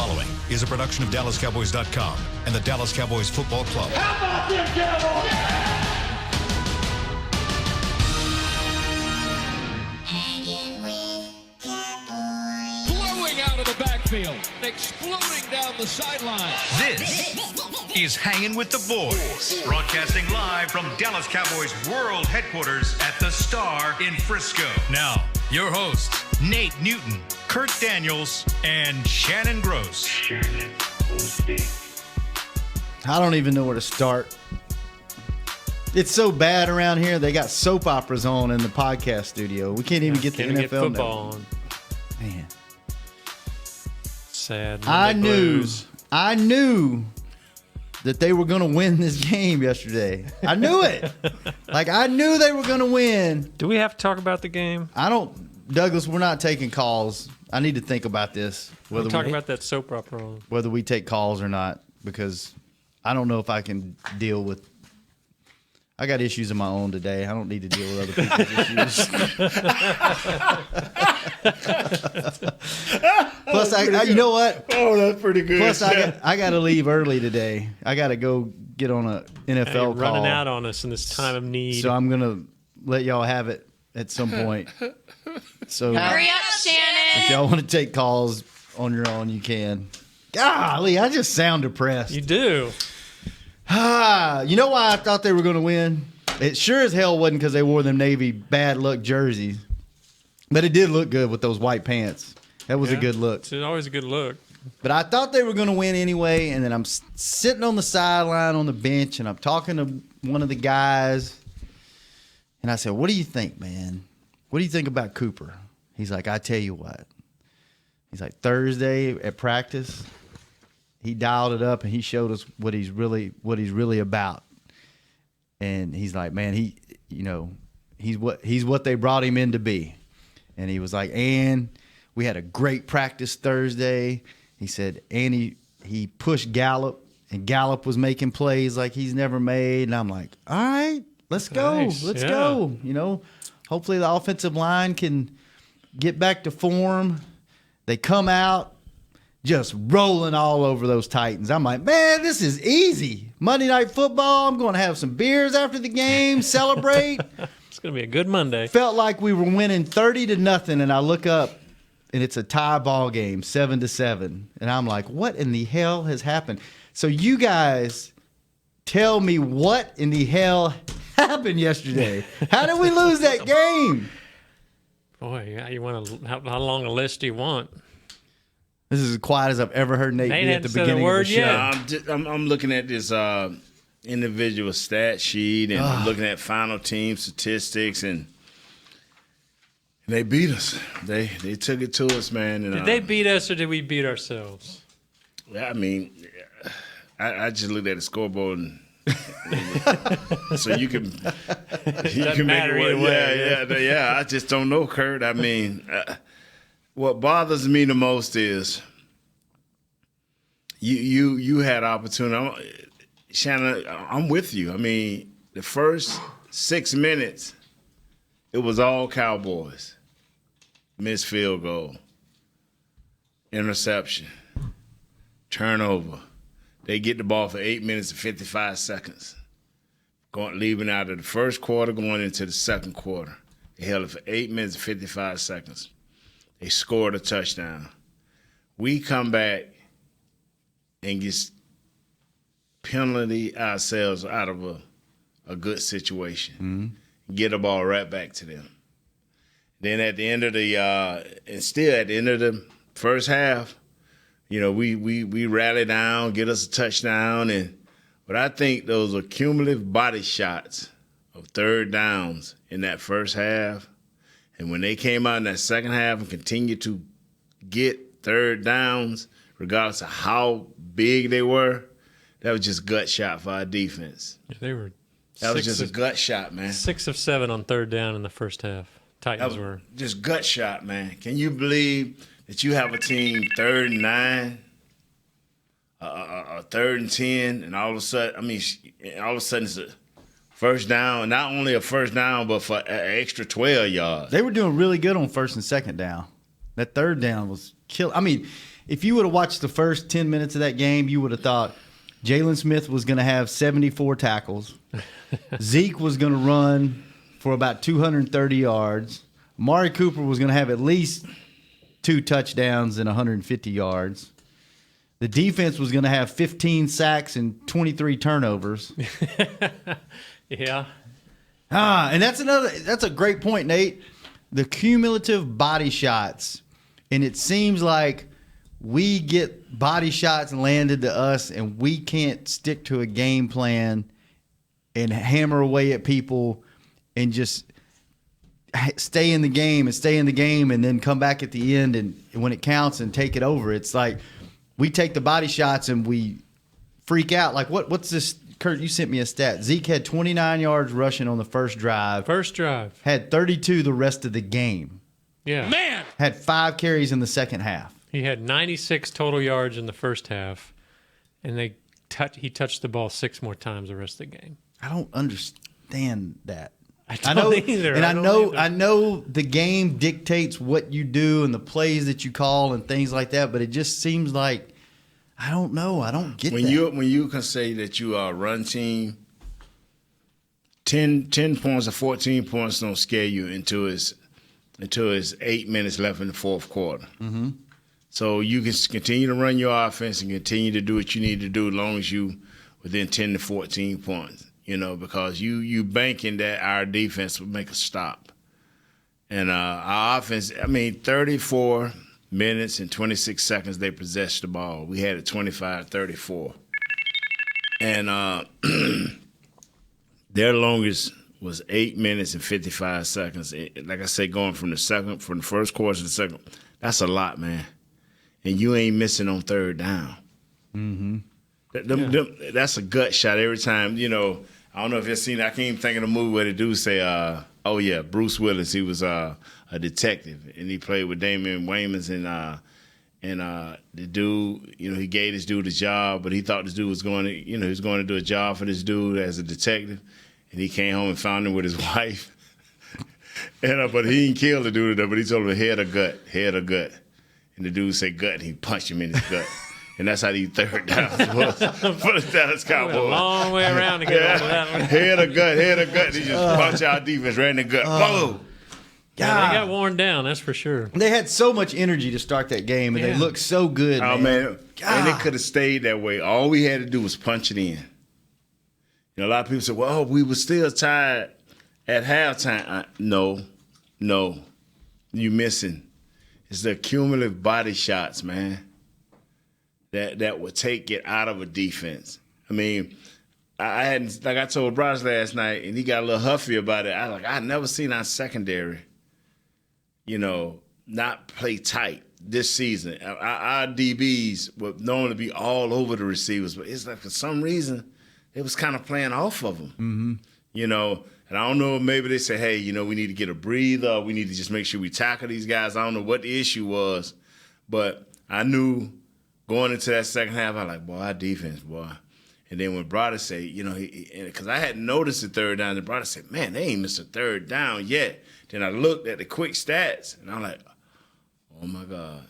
following is a production of DallasCowboys.com and the Dallas Cowboys Football Club. How about them Cowboys? Hangin with Cowboys. Blowing out of the backfield, exploding down the sideline. This is Hangin' with the Boys, broadcasting live from Dallas Cowboys World Headquarters at the Star in Frisco. Now, your hosts, Nate Newton, Kurt Daniels, and Shannon Gross. I don't even know where to start. It's so bad around here. They got soap operas on in the podcast studio. We can't even get the NFL football on. Man, Sad. I Monday blues. knew that they were going to win this game yesterday. I knew it. I knew they were going to win. Do we have to talk about the game? Douglas, we're not taking calls. I need to think about this. We're talking about that soap opera. Whether we take calls or not, because I don't know if I can deal with. I got issues of my own today. I don't need to deal with other people's issues. Plus, you know what? Oh, that's pretty good. Plus, I got to leave early today. I got to go get on a NFL call. Running out on us in this time of need. So I'm gonna let y'all have it at some point. So Hurry up, Shannon. if y'all want to take calls on your own, you can. Golly, I just sound depressed. You do. You know why I thought they were going to win? It sure as hell wasn't because they wore them Navy bad luck jerseys. But it did look good with those white pants. That was a good look. It's always a good look. But I thought they were going to win anyway, and then I'm sitting on the sideline on the bench, and I'm talking to one of the guys, and I said, what do you think, man? What do you think about Cooper? He's like, I tell you what. He's like, Thursday at practice, he dialed it up and he showed us what he's really about. And he's like, man, he's what they brought him in to be. And he was like, and we had a great practice Thursday. He said, and he pushed Gallup, and Gallup was making plays like he's never made. And I'm like, all right, let's go. Nice. Let's go. Hopefully the offensive line can get back to form. They come out just rolling all over those Titans. I'm like, man, this is easy. Monday Night Football. I'm going to have some beers after the game, celebrate. It's going to be a good Monday. Felt like we were winning 30-0, and I look up, and it's a tie ball game, 7-7. And I'm like, what in the hell has happened? So you guys tell me what in the hell happened yesterday. How did we lose that game? Boy, yeah, you want how long a list do you want? This is as quiet as I've ever heard Nate be at the beginning of the show. I'm looking at this individual stat sheet, and I'm looking at final team statistics, and they beat us. They took it to us, man. And, Did they beat us or did we beat ourselves? I mean, I just looked at the scoreboard, and so you can matter make it either way. Yeah. I just don't know, Kurt. I mean, what bothers me the most is you had opportunity. Shannon, I'm with you. I mean, the first 6 minutes, it was all Cowboys. Missed field goal, interception, turnover. They get the ball for 8 minutes and 55 seconds. Leaving out of the first quarter, going into the second quarter. They held it for 8 minutes and 55 seconds. They scored a touchdown. We come back and get penalty ourselves out of a good situation. Mm-hmm. Get the ball right back to them. Then at the end of the first half, we rally down, get us a touchdown, but I think those are cumulative body shots of third downs in that first half. And when they came out in that second half and continued to get third downs, regardless of how big they were, that was just gut shot for our defense. Yeah, that was just a gut shot, man. 6 of 7 on third down in the first half. Titans were just gut shot, man. Can you believe that you have a team 3rd and 9, a 3rd and 10, and all of a sudden it's a first down, not only a first down, but for an extra 12 yards. They were doing really good on first and second down. That third down was kill. I mean, if you would have watched the first 10 minutes of that game, you would have thought Jalen Smith was going to have 74 tackles. Zeke was going to run for about 230 yards. Amari Cooper was going to have at least 2 touchdowns and 150 yards. The defense was going to have 15 sacks and 23 turnovers. Yeah. And that's a great point, Nate. The cumulative body shots. And it seems like we get body shots landed to us and we can't stick to a game plan and hammer away at people and just stay in the game and then come back at the end and when it counts and take it over. It's like we take the body shots and we freak out. Like what's this? Kurt, you sent me a stat. Zeke had 29 yards rushing on the first drive. Had 32 the rest of the game. Yeah. Man! Had 5 carries in the second half. He had 96 total yards in the first half, and he touched the ball 6 more times the rest of the game. I don't understand that. I don't either. And I know the game dictates what you do and the plays that you call and things like that, but it just seems like I don't know. I don't get that. When you can say that you are a run team, 10 points or 14 points don't scare you until it's 8 minutes left in the fourth quarter. Mm-hmm. So you can continue to run your offense and continue to do what you need to do as long as you within 10 to 14 points, because you banking that our defense will make a stop. And our offense, 34 minutes and 26 seconds they possessed the ball. We had it 25-34. And their longest was 8 minutes and 55 seconds. Like I say, going from the first quarter to the second, that's a lot, man. And you ain't missing on third down. Mm-hmm. That's a gut shot every time. I don't know if you've seen. I can't even think of the movie where the dude say, Bruce Willis. He was a detective, and he played with Damian Wayans and the dude. He gave this dude a job, but he thought this dude was going to, he was going to do a job for this dude as a detective, and he came home and found him with his wife. But he didn't kill the dude, but he told him head or gut. And the dude said gut, and he punched him in his gut. And that's how these third downs was for the Dallas Cowboys. A long way around to get over that one. Head or gut. He just punched our defense right in the gut. Boom. Yeah, they got worn down, that's for sure. They had so much energy to start that game, and they looked so good. Oh, man. And it could have stayed that way. All we had to do was punch it in. A lot of people say, well, we were still tired at halftime. No. You missing. It's the cumulative body shots, man, that would take it out of a defense. I hadn't, like I told Bryce last night, and he got a little huffy about it. I never seen our secondary, not play tight this season. Our DBs would normally be all over the receivers, but it's like for some reason they was kind of playing off of them. Mm-hmm. And I don't know, maybe they say, hey, we need to get a breather. We need to just make sure we tackle these guys. I don't know what the issue was, but I knew going into that second half, I was like, boy, our defense, boy. And then when Brada said, because I hadn't noticed the third down, and Brada said, man, they ain't missed a third down yet. Then I looked at the quick stats, and I'm like, oh, my God.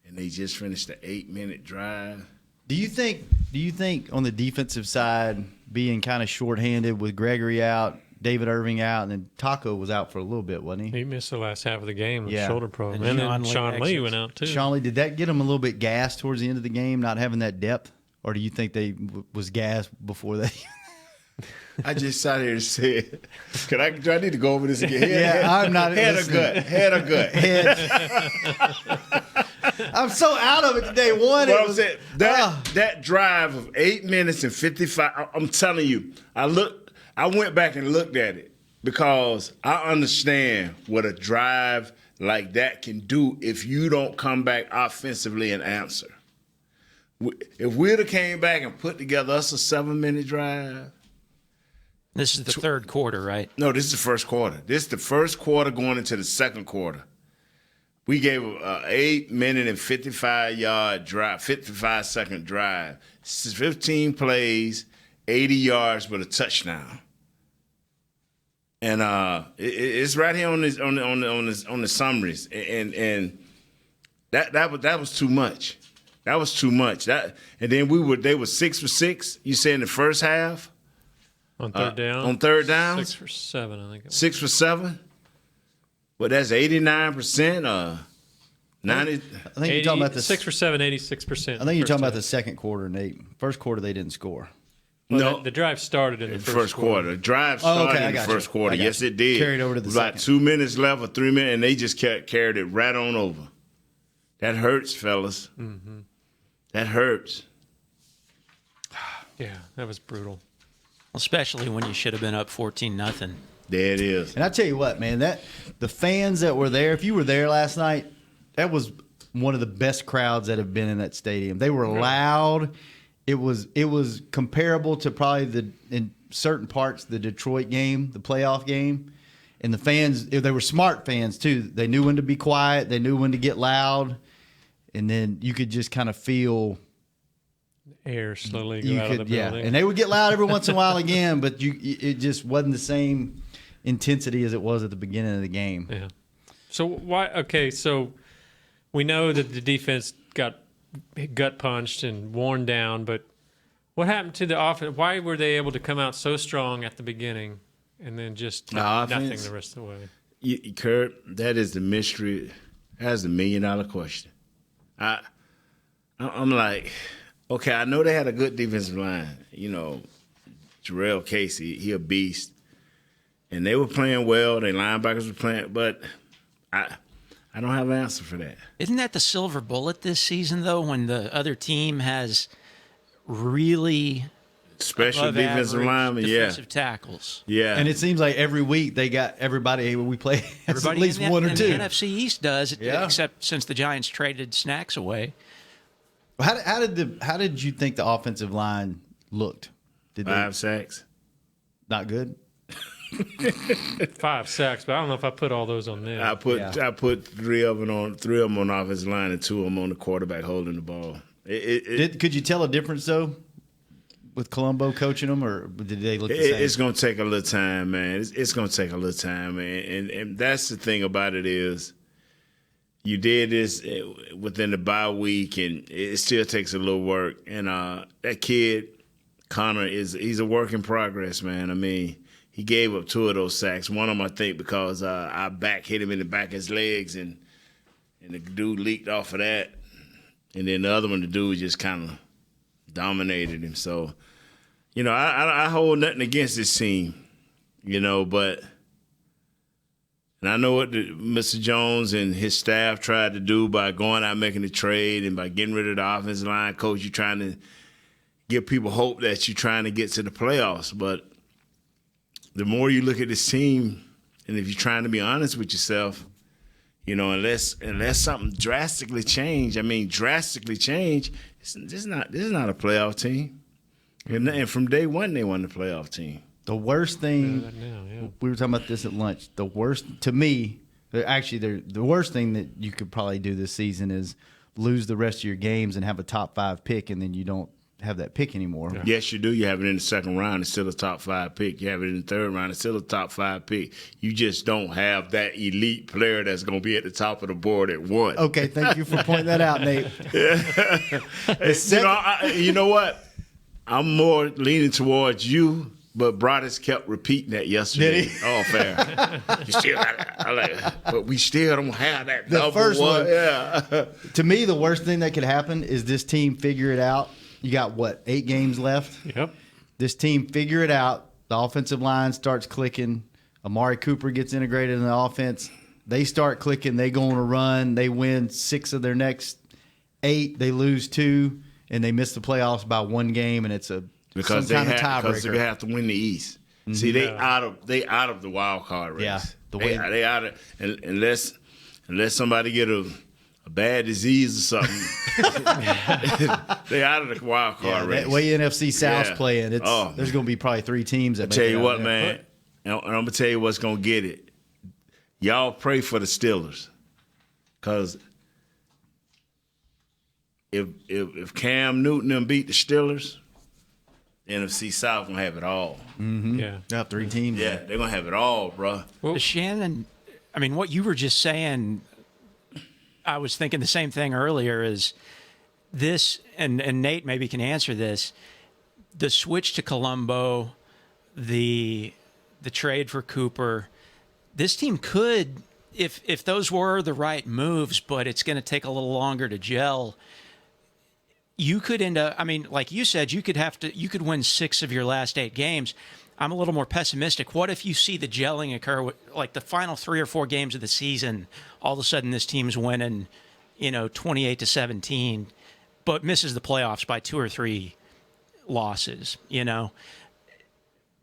And they just finished the 8-minute drive. Do you think on the defensive side, being kind of shorthanded with Gregory out, David Irving out, and then Taco was out for a little bit, wasn't he? He missed the last half of the game with shoulder problem. And And then Sean Lee went out, too. Sean Lee, did that get him a little bit gassed towards the end of the game, not having that depth? Or do you think they was gassed before that? I just sat here and said, do I need to go over this again? I'm not. Head or gut. I'm so out of it today. I'm saying, that drive of 8 minutes and 55, I'm telling you, I went back and looked at it because I understand what a drive like that can do if you don't come back offensively and answer. If we'd have came back and put together us a 7-minute drive. This is the third quarter, right? No, this is the first quarter. This is the first quarter going into the second quarter. We gave an 8-minute and 55-yard drive, 55-second drive. 15 plays, 80 yards with a touchdown. And it's right here on the summaries. And That was too much. That was too much. And then they were 6 for 6. You say in the first half On third down. On third down, 6 for 7, I think. It was. 6 for 7. Well, that's 89%. 90. I think you're talking about the 6 for 7, 86%. I think you're talking about the second quarter, Nate. First quarter they didn't score. No, the drive started in the first quarter. The drive started in the first quarter. Yes, it did. Carried over to the about second. 2 minutes left or 3 minutes, and they just carried it right on over. That hurts, fellas. Mm-hmm. That hurts. Yeah, that was brutal. Especially when you should have been up 14-0. There it is. And I tell you what, man, that the fans that were there, if you were there last night, that was one of the best crowds that have been in that stadium. They were loud. It was comparable to probably in certain parts the Detroit game, the playoff game. And the fans, they were smart fans too. They knew when to be quiet. They knew when to get loud. And then you could just kind of feel Air slowly go out of the building. And they would get loud every once in a while again, but it just wasn't the same intensity as it was at the beginning of the game. Yeah. So why? Okay, so we know that the defense got gut punched and worn down, but what happened to the offense? Why were they able to come out so strong at the beginning and then just nothing the rest of the way? Kurt, that is the mystery. That's the $1 million question. I'm like, okay, I know they had a good defensive line. You know, Jarrell Casey, he a beast. And they were playing well. Their linebackers were playing, but I don't have an answer for that. Isn't that the silver bullet this season, though, when the other team has really Special defensive linemen, defensive tackles? Yeah. And it seems like every week they got everybody we play has at least in one or and two. The NFC East does, Yeah. except since the Giants traded Snacks away. How did you think the offensive line looked? Did 5 sacks. Not good? 5 sacks, but I don't know if I put all those on there. I put 3 of them on the offensive line and 2 of them on the quarterback holding the ball. Could you tell a difference though with Colombo coaching them, or did they look the same? It's gonna take a little time, man. It's gonna take a little time, man. And that's the thing about it is, you did this within the bye week, and it still takes a little work. And that kid Connor he's a work in progress, man. I mean, he gave up 2 of those sacks. One of them, I think, because our back hit him in the back of his legs, and the dude leaked off of that. And then the other one, the dude just kind of dominated him. So, you know, I hold nothing against this team, you know, but and I know what Mr. Jones and his staff tried to do by going out making the trade and by getting rid of the offensive line coach. You're trying to give people hope that you're trying to get to the playoffs. But the more you look at this team, and if you're trying to be honest with yourself, you know, unless something drastically change, this is not a playoff team. And from day one, they won the playoff team. The worst thing, we were talking about this at lunch, the worst, to me, actually, the worst thing that you could probably do this season is lose the rest of your games and have a top 5 pick, and then you don't have that pick anymore. Yeah. Yes, you do. You have it in the second round. It's still a top 5 pick. You have it in the third round. It's still a top 5 pick. You just don't have that elite player that's going to be at the top of the board at 1. Okay, thank you for pointing that out, Nate. You know what? I'm more leaning towards you, but Broadus kept repeating that yesterday. Did he? Oh, fair. You still but we still don't have that The number first one. Yeah. To me, the worst thing that could happen is this team figure it out. You got, 8 games left? Yep. This team figure it out. The offensive line starts clicking. Amari Cooper gets integrated in the offense. They start clicking. They go on a run. They win 6 of their next 8. They lose 2, and they miss the playoffs by 1 game, and it's because they have to win the East. Mm-hmm. See, they out of the wild card race. Yeah, they out of unless somebody get a bad disease or something. They out of the wild card race. The way NFC South's playing, there's going to be probably 3 teams. I tell you what, man, and I'm gonna tell you what's gonna get it. Y'all pray for the Steelers, because if Cam Newton them beat the Steelers, the NFC South gonna have it all. Mm-hmm. Yeah, 3 teams. Yeah, they're gonna have it all, bro. Well, Shannon, I mean, what you were just saying, I was thinking the same thing earlier. Is this and Nate maybe can answer this? The switch to Colombo, the trade for Cooper. This team could, if those were the right moves, but it's going to take a little longer to gel. You could end up. I mean, like you said, you could win 6 of your last 8 games. I'm a little more pessimistic. What if you see the gelling occur, like the final 3 or 4 games of the season? All of a sudden, this team's winning, 28-17, but misses the playoffs by 2 or 3 losses.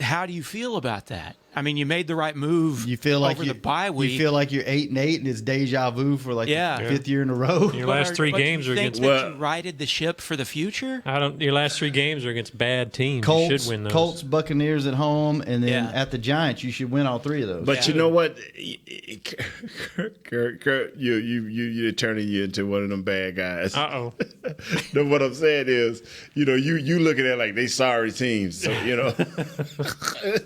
How do you feel about that? I mean, you made the right move. You feel like over the bye week. You feel like you're 8-8 and it's deja vu for like the 5th year in a row. Your last 3 games are against. You righted the ship for the future. Your last 3 games are against bad teams. You should win those. Colts, Buccaneers at home, and then at the Giants, you should win all 3 of those. But you know what, Kurt, you're turning you into one of them bad guys. No, what I'm saying is, you looking at like they sorry teams. So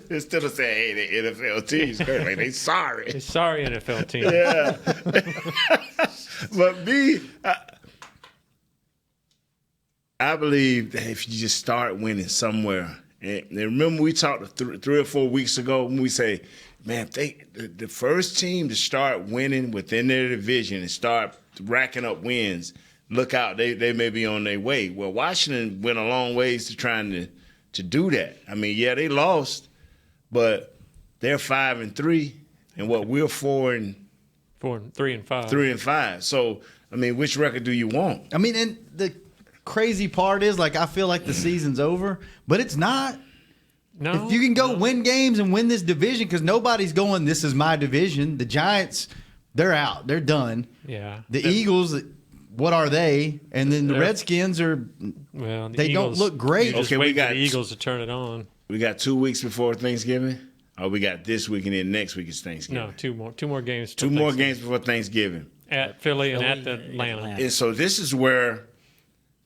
instead of saying, hey, the NFL teams, Kurt, like they sorry. They sorry NFL team. Yeah. But me, I believe that if you just start winning somewhere, and remember we talked 3 or 4 weeks ago when we say, man, if the first team to start winning within their division and start racking up wins, look out, they may be on their way. Well, Washington went a long ways to trying to do that. I mean, yeah, they lost, but they're 5-3, and we're 4-3 and 5. 3 and 5. So, I mean, which record do you want? I mean, and the crazy part is, like, I feel like the season's over, but it's not. No. If you can go win games and win this division, because nobody's going, this is my division. The Giants, they're out. They're done. Yeah. The Eagles, what are they? And then the Redskins are, they don't look great. Okay, we got the Eagles to turn it on. We got 2 weeks before Thanksgiving. Or we got this week and then next week is Thanksgiving. No, 2 more games. 2 more games before Thanksgiving. At Philly and at Atlanta. And so this is where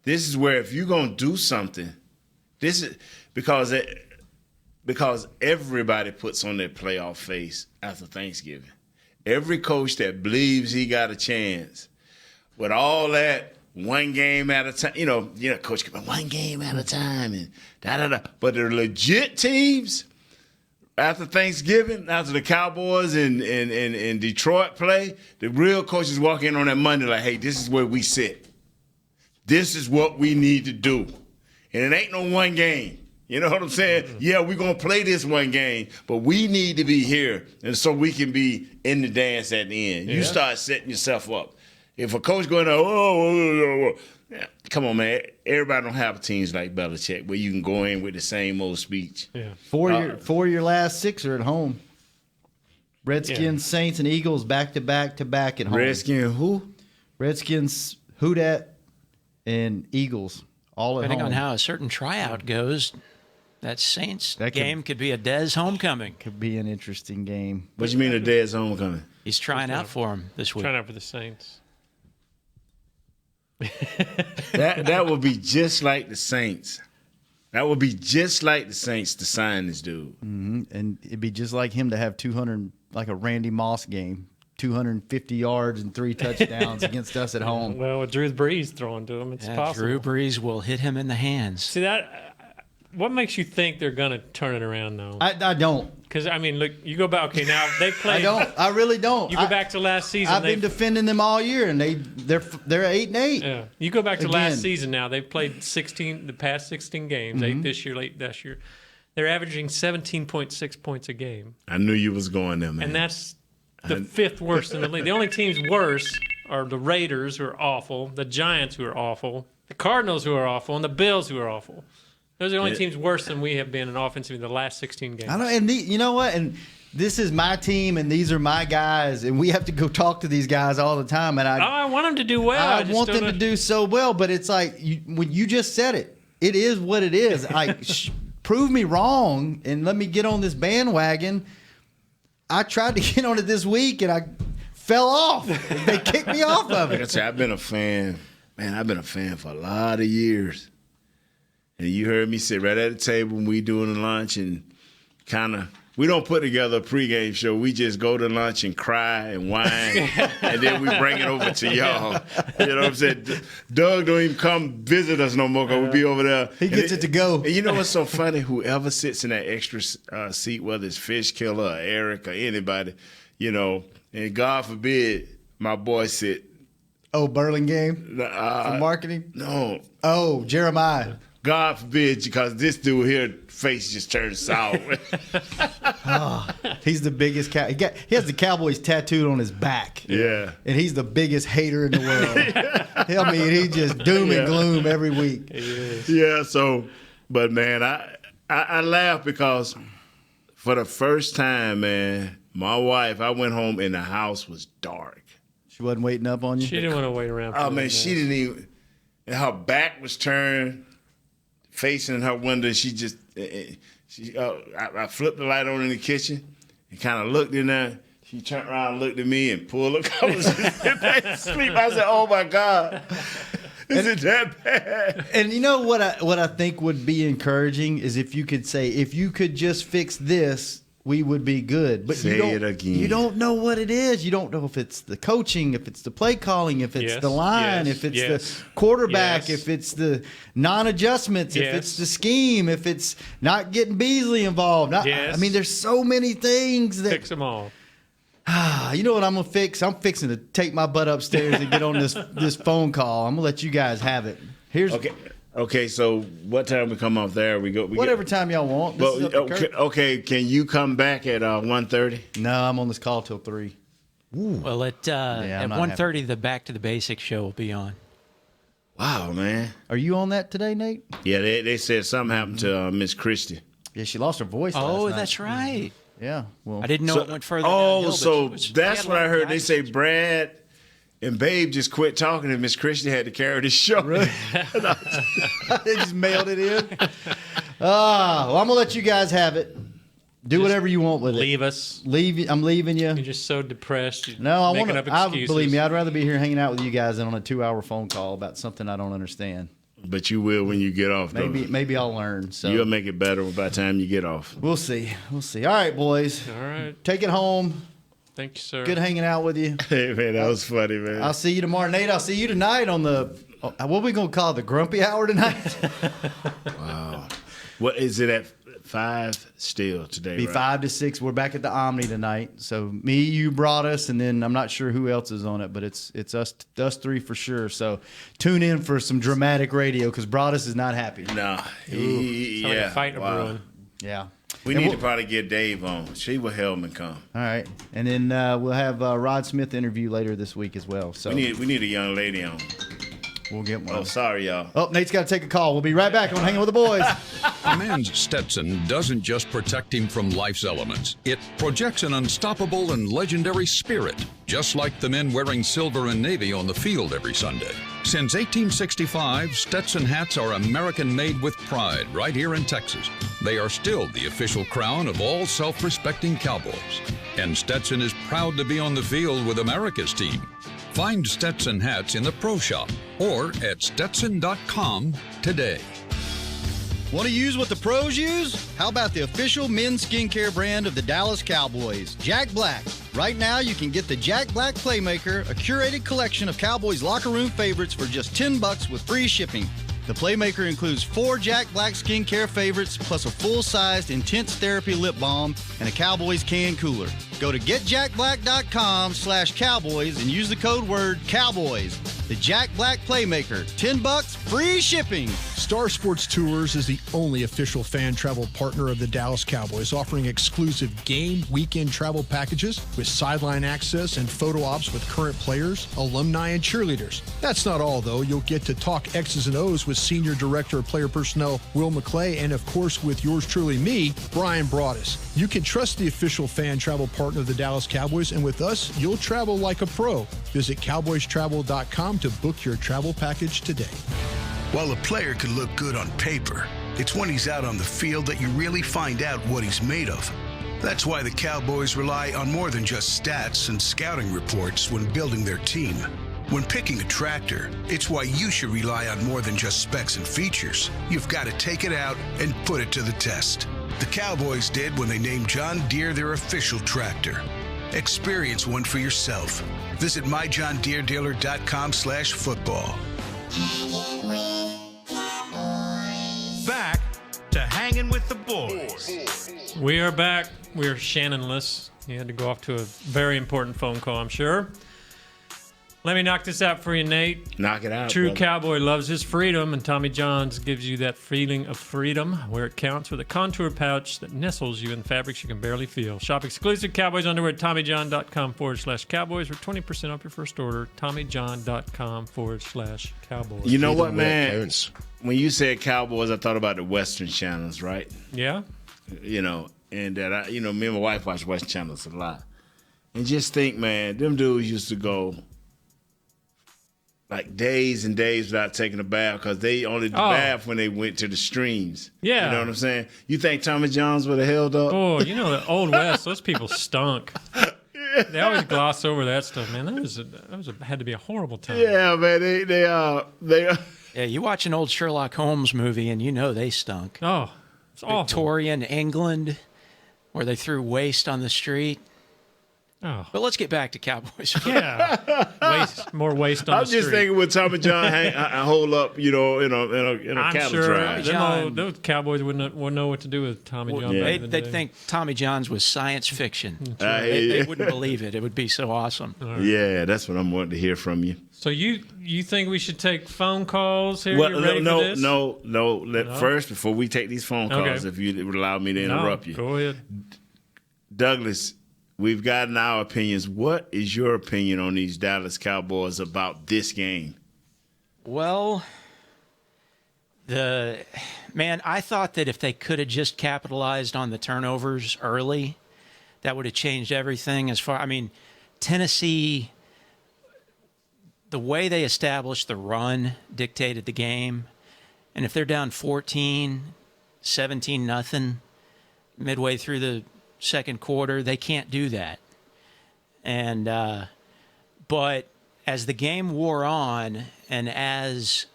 if you're gonna do something, this is because everybody puts on their playoff face after Thanksgiving. Every coach that believes he got a chance, with all that 1 game at a time, coach, 1 game at a time and da. But the legit teams, after Thanksgiving, after the Cowboys and Detroit play, the real coaches walk in on that Monday like, hey, this is where we sit. This is what we need to do. And it ain't no 1 game. You know what I'm saying? Mm-hmm. Yeah, we're going to play this 1 game, but we need to be here and so we can be in the dance at the end. Yeah. You start setting yourself up. If a coach going, come on, man. Everybody don't have teams like Belichick where you can go in with the same old speech. Yeah. 4 your last 6 are at home. Redskins, Saints, and Eagles back to back at home. Redskins who? Redskins, who dat, and Eagles all at Depending home. on how a certain tryout goes, that Saints game could be a Dez homecoming. Could be an interesting game. What you mean a Dez homecoming? He's trying out for him this week. Trying out for the Saints. That would be just like the Saints. That would be just like the Saints to sign this dude. Mm-hmm. And it'd be just like him to have 200, like a Randy Moss game, 250 yards and 3 touchdowns against us at home. Well, with Drew Brees throwing to him, it's possible. Drew Brees will hit him in the hands. See that? What makes you think they're going to turn it around, though? I don't. Because, I mean, look, you go back. Okay, now they played. I don't. I really don't. You go back to last season. I've been defending them all year, and they're 8-8. Yeah. You go back to last season now. They've played the past 16 games, 8 this year, late this year. They're averaging 17.6 points a game. I knew you was going there, man. And that's the 5th worst in the league. The only teams worse are the Raiders, who are awful, the Giants, who are awful, the Cardinals, who are awful, and the Bills, who are awful. Those are the only teams worse than we have been in offensive in the last 16 games. I know, and you know what? And this is my team, and these are my guys, and we have to go talk to these guys all the time. And I want them to do well. I want them to do so well, but it's like when you just said it, it is what it is. Like, prove me wrong, and let me get on this bandwagon. I tried to get on it this week, and I fell off. They kicked me off of it. Like I said, I've been a fan. Man, I've been a fan for a lot of years. And you heard me sit right at the table when we doing the lunch and kind of we don't put together a pregame show. We just go to lunch and cry and whine, and then we bring it over to y'all. You know what I'm saying? Doug don't even come visit us no more because we'll be over there. He gets it to go. And you know what's so funny? Whoever sits in that extra seat, whether it's Fish Killer or Eric or anybody, you know, and God forbid my boy sit. Oh, Burlingame for marketing? No. Oh, Jeremiah. God forbid, because this dude here face just turned sour. He's the biggest he has the Cowboys tattooed on his back. Yeah. And he's the biggest hater in the world. I mean, he just doom and gloom every week. Yeah, so, but man, I laugh because for the first time, man, my wife, I went home and the house was dark. She wasn't waiting up on you? She didn't want to wait around. Oh, man, she didn't even, and her back was turned, facing her window. She just, I flipped the light on in the kitchen and kind of looked in there. She turned around and looked at me and pulled the covers and went back to sleep. I said, oh, my God. Is it that bad? And you know what I think would be encouraging is if you could say, if you could just fix this, we would be good. But Say it again. You don't know what it is. You don't know if it's the coaching, if it's the play calling, if it's the line, if it's the quarterback, if it's the non-adjustments, if it's the scheme, if it's not getting Beasley involved. I mean, there's so many things that fix them all. You know what I'm gonna fix? I'm fixing to take my butt upstairs and get on this phone call. I'm gonna let you guys have it. Here's Okay, so what time we come off there? Whatever time y'all want. Okay, can you come back at 1:30? No, I'm on this call till 3. Well, at 1:30, the Back to the Basics show will be on. Wow, man. Are you on that today, Nate? Yeah, they said something happened to Miss Christie. Yeah, she lost her voice last night. That's right. Yeah, well, I didn't know it went further. Oh, downhill, so but that's what I heard. They say Brad and Babe just quit talking, and Miss Christie had to carry the show. Really? They just mailed it in. Well, I'm gonna let you guys have it. Do whatever you want with it. Leave us. I'm leaving you. You're just so depressed. No, making up excuses. Believe me, I'd rather be here hanging out with you guys than on a 2-hour phone call about something I don't understand. But you will when you get off. Maybe I'll learn. So you'll make it better by the time you get off. We'll see. All right, boys. All right. Take it home. Thank you, sir. Good hanging out with you. Hey, man, that was funny, man. I'll see you tomorrow. Nate, I'll see you tonight on the, what are we going to call it, the grumpy hour tonight? Wow. What is it at 5 still today? Be 5 to 6. We're back at the Omni tonight. So me, you brought us, and then I'm not sure who else is on it, but it's us 3 for sure. So tune in for some dramatic radio because Broadus is not happy. No. Like a fight brewing. Yeah. We need to probably get Dave on. She will help him come. All right. And then we'll have Rod Smith interview later this week as well. So we need a young lady on. We'll get one. Oh, sorry, y'all. Oh, Nate's got to take a call. We'll be right back on Hanging with the Boys. A man's Stetson doesn't just protect him from life's elements. It projects an unstoppable and legendary spirit, just like the men wearing silver and navy on the field every Sunday. Since 1865, Stetson hats are American-made with pride right here in Texas. They are still the official crown of all self-respecting Cowboys. And Stetson is proud to be on the field with America's team. Find Stetson hats in the Pro Shop or at Stetson.com today. Want to use what the pros use? How about the official men's skincare brand of the Dallas Cowboys, Jack Black? Right now, you can get the Jack Black Playmaker, a curated collection of Cowboys locker room favorites for just $10 with free shipping. The Playmaker includes 4 Jack Black skincare favorites, plus a full-sized Intense Therapy lip balm and a Cowboys can cooler. Go to getjackblack.com/Cowboys and use the code word Cowboys. The Jack Black Playmaker, $10, free shipping. Star Sports Tours is the only official fan travel partner of the Dallas Cowboys, offering exclusive game weekend travel packages with sideline access and photo ops with current players, alumni, and cheerleaders. That's not all, though. You'll get to talk X's and O's with Senior Director of Player Personnel Will McClay, and of course with yours truly, me, Brian Broaddus. You can trust the official fan travel partner of the Dallas Cowboys, and with us, you'll travel like a pro. Visit cowboystravel.com to book your travel package today. While a player can look good on paper, it's when he's out on the field that you really find out what he's made of. That's why the Cowboys rely on more than just stats and scouting reports when building their team. When picking a tractor, it's why you should rely on more than just specs and features. You've got to take it out and put it to the test. The Cowboys did when they named John Deere their official tractor. Experience one for yourself. Visit myjohndeerdealer.com/football. Hangin' with Cowboys. Back to Hanging with the Boys. We are back. We are Shannonless. He had to go off to a very important phone call, I'm sure. Let me knock this out for you, Nate. Knock it out. True brother. cowboy loves his freedom, and Tommy John's gives you that feeling of freedom where it counts with a contour pouch that nestles you in fabrics you can barely feel. Shop exclusive Cowboys underwear at TommyJohn.com/Cowboys for 20% off your first order. TommyJohn.com/Cowboys. You know what, man? When you said Cowboys, I thought about the Western channels, right? Yeah? You know, and that me and my wife watch Western channels a lot. And just think, man, them dudes used to go like days and days without taking a bath because they only did bath when they went to the streams. Yeah. You know what I'm saying? You think Tommy John's would have held up? Oh, you know, the Old West, those people stunk. They always gloss over that stuff, man. That had to be a horrible time. Yeah, man. They are. Yeah, you watch an old Sherlock Holmes movie and you know they stunk. Oh, it's awful. Victorian England, where they threw waste on the street. Oh. But let's get back to Cowboys. Yeah, more waste on I'm the just street. thinking with Tommy John hold up, in a I'm cattle sure drive. those Cowboys wouldn't know what to do with Tommy John. Yeah. back in the They'd day. think Tommy John's was science fiction. Hey. They wouldn't believe it. It would be so awesome. Yeah, that's what I'm wanting to hear from you. So you think we should take phone calls here? Well, you ready for this? No. First, before we take these phone calls, Okay. if you would allow me to interrupt you, Go ahead. Douglas. We've gotten our opinions. What is your opinion on these Dallas Cowboys about this game? Well, I thought that if they could have just capitalized on the turnovers early, that would have changed everything. Tennessee, the way they established the run dictated the game. And if they're down 14, 17-0 midway through the second quarter, they can't do that. And but as the game wore on, and as